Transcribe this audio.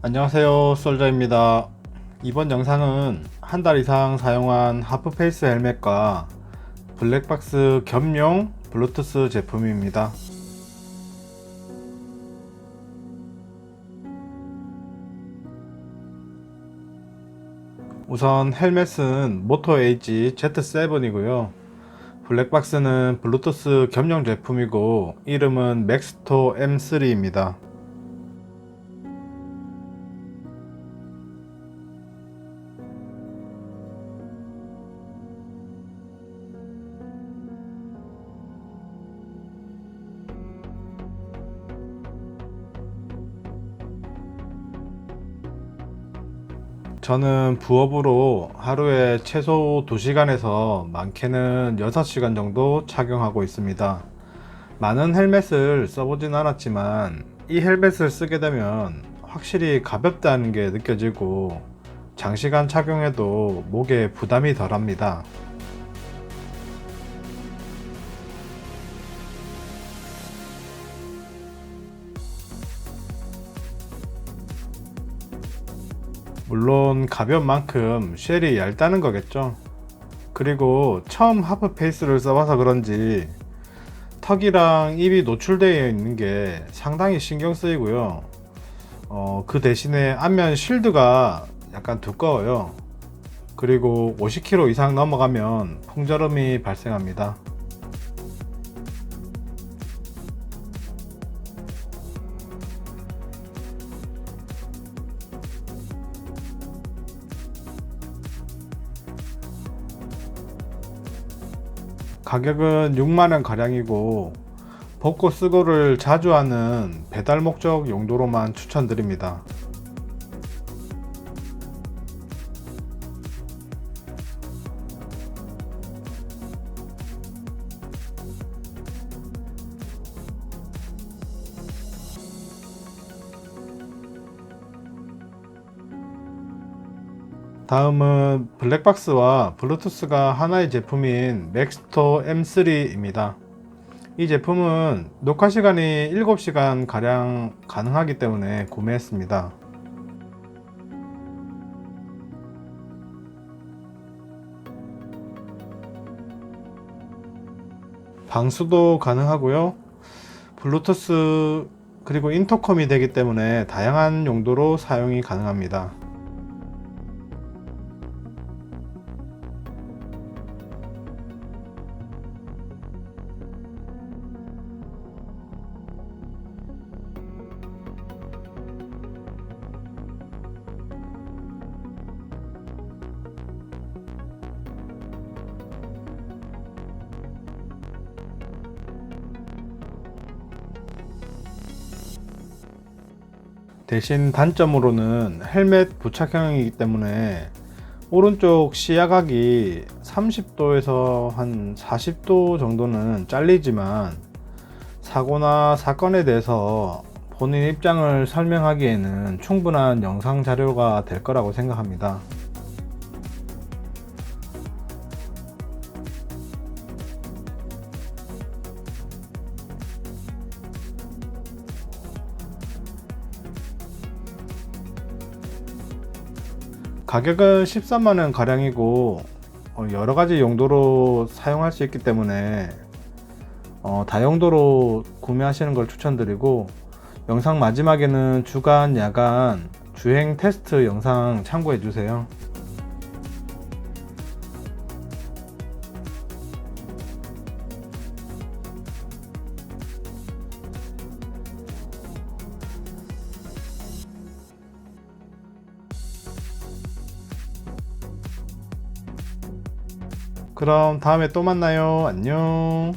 안녕하세요, 솔저입니다. 이번 영상은 한 달 이상 사용한 하프페이스 헬멧과 블랙박스 겸용 블루투스 제품입니다. 우선 헬멧은 모토 에이지 Z7이고요. 블랙박스는 블루투스 겸용 제품이고 이름은 맥스토 M3입니다. 저는 부업으로 하루에 최소 2시간에서 많게는 6시간 정도 착용하고 있습니다. 많은 헬멧을 써보진 않았지만 이 헬멧을 쓰게 되면 확실히 가볍다는 게 느껴지고 장시간 착용해도 목에 부담이 덜합니다. 물론 가벼운 만큼 쉘이 얇다는 거겠죠. 그리고 처음 하프 페이스를 써봐서 그런지 턱이랑 입이 노출되어 있는 게 상당히 신경 쓰이고요. 그 대신에 앞면 실드가 약간 두꺼워요. 그리고 50km 이상 넘어가면 풍절음이 발생합니다. 가격은 6만원 가량이고 벗고 쓰고를 자주 하는 배달 목적 용도로만 추천드립니다. 다음은 블랙박스와 블루투스가 하나의 제품인 맥스토 M3입니다. 이 제품은 녹화 시간이 7시간 가량 가능하기 때문에 구매했습니다. 방수도 가능하고요. 블루투스 그리고 인터컴이 되기 때문에 다양한 용도로 사용이 가능합니다. 대신 단점으로는 헬멧 부착형이기 때문에 오른쪽 시야각이 30도에서 한 40도 정도는 잘리지만 사고나 사건에 대해서 본인 입장을 설명하기에는 충분한 영상 자료가 될 거라고 생각합니다. 가격은 13만원 가량이고 여러가지 용도로 사용할 수 있기 때문에 다용도로 구매하시는 걸 추천드리고, 영상 마지막에는 주간, 야간, 주행 테스트 영상 참고해 주세요. 그럼 다음에 또 만나요. 안녕.